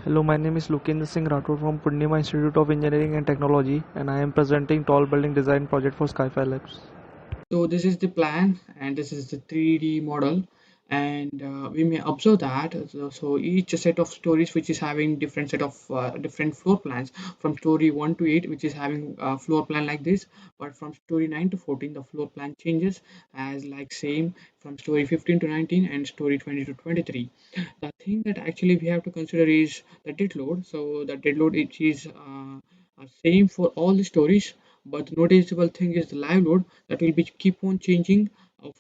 Hello, my name is Lukendra Singh Rathod from Purnima Institute of Engineering and Technology, and I am presenting Tall Building Design Project for Skyfire Labs. So this is the plan and this is the 3D model, and we may observe that so each set of stories which is having different set of different floor plans from story 1 to 8, which is having a floor plan like this, but from story 9 to 14 the floor plan changes as like same from story 15 to 19 and story 20 to 23. The thing that actually we have to consider is the dead load. So the dead load it is same for all the stories, but the noticeable thing is the live load that will be keep on changing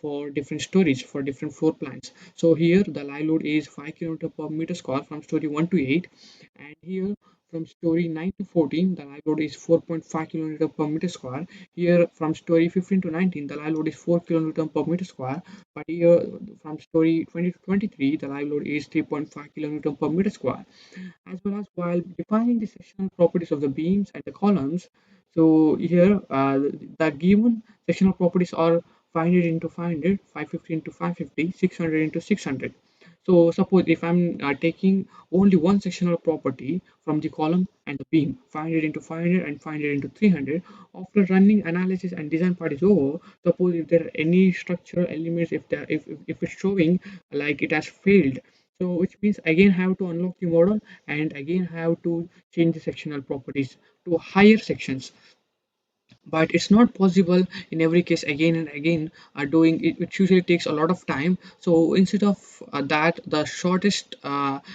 for different stories for different floor plans. So here the live load is 5 kilometer per meter square from story 1 to 8, and here from story 9 to 14 the live load is 4.5 kilometer per meter square. Here from story 15 to 19 the live load is 4 kilometer per meter square, but here from story 20 to 23 the live load is 3.5 kilometer per meter square. As well as while defining the sectional properties of the beams and the columns, so here the given sectional properties are 500 into 500, 550 into 550, 600 into 600. So suppose if I'm taking only one sectional property from the column and the beam, 500 into 500 and 500 into 300, after running analysis and design part is over, suppose if there are any structural elements, if it's showing like it has failed, so which means again have to unlock the model and again have to change the sectional properties to higher sections. But it's not possible in every case again and again doing it, which usually takes a lot of time. So instead of that, the shortest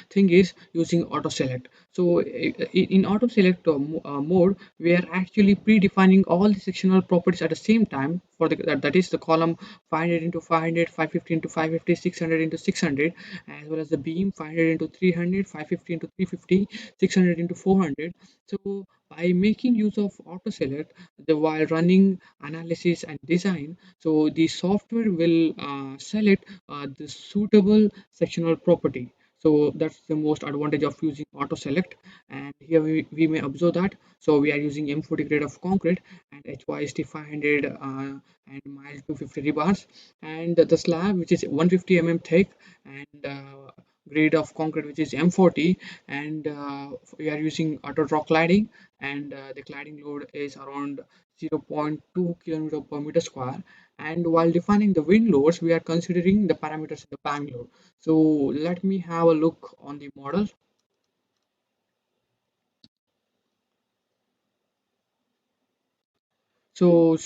thing is using auto select. So in auto select mode we are actually predefining all the sectional properties at the same time for that is the column 500 into 500, 550 into 550, 600 into 600, as well as the beam 500 into 300, 550 into 350, 600 into 400. So by making use of auto select while running analysis and design, so the software will select the suitable sectional property. So that's the most advantage of using auto select. And here we may observe that so we are using M40 grade of concrete and HYST 500 and mile 250 rebars, and the slab which is 150 thick, and grade of concrete which is M40, and we are using auto rock cladding, and the cladding load is around 0.2 kilometer per meter square. And while defining the wind loads we are considering the parameters of the bank load. So let me have a look on the model. So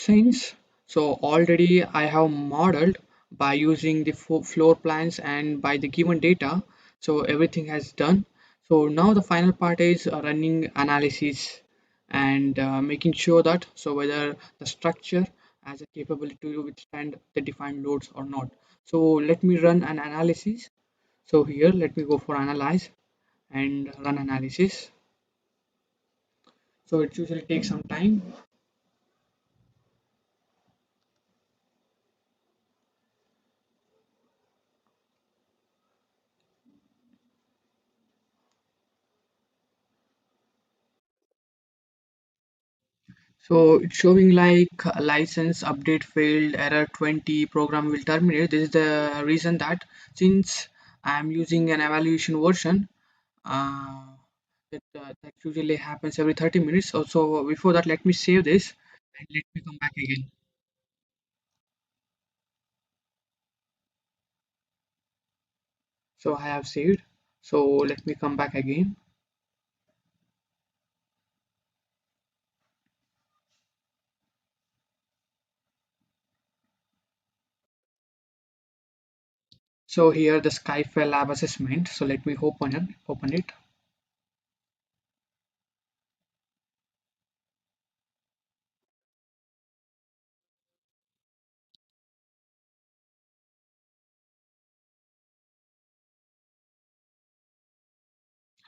already I have modeled by using the floor plans and by the given data, so everything has done. So now the final part is running analysis and making sure that so whether the structure has a capability to withstand the defined loads or not. So let me run an analysis. So here let me go for analyze and run analysis. So it usually takes some time. So it's showing like license update failed, error 20, program will terminate. This is the reason that since I'm using an evaluation version, uh, that usually happens every 30 minutes. Also, before that, let me save this and let me come back again. So I have saved. So let me come back again. So here the Skyfire lab assessment. So let me open it.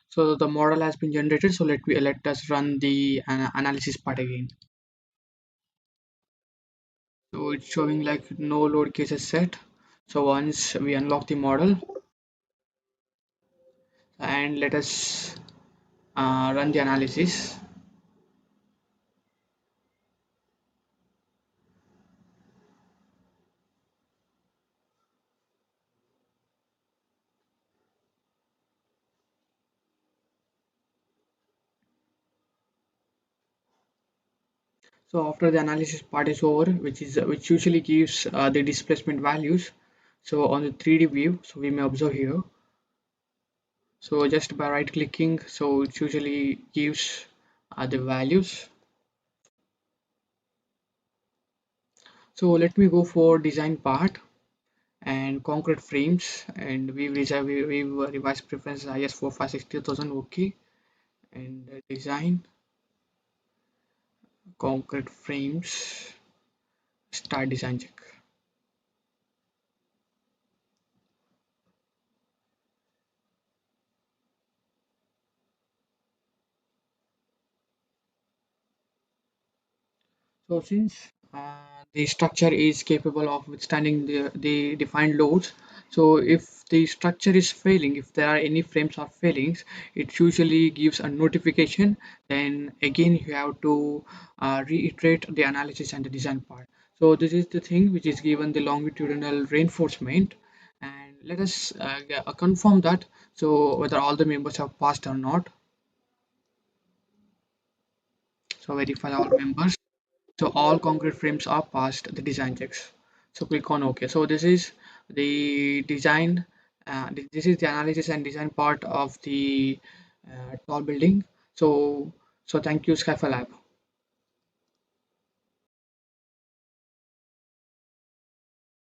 So the model has been generated. So let us run the analysis part again. So it's showing like no load cases set. So once we unlock the model and let us run the analysis. So after the analysis part is over, which usually gives the displacement values. So on the 3D view, so we may observe here. So just by right clicking, so it usually gives the values. So let me go for design part and concrete frames, and we revise preference IS 4560000. Okay, and design concrete frames, start design check. So since the structure is capable of withstanding the defined loads, so if the structure is failing, if there are any frames or failings, it usually gives a notification. Then again you have to reiterate the analysis and the design part. So this is the thing which is given the longitudinal reinforcement, and let us confirm that, so whether all the members have passed or not. So verify all members. So all concrete frames are passed the design checks. So click on OK. So this is the design. This is the analysis and design part of the tall building. So thank you, Skyfa Lab.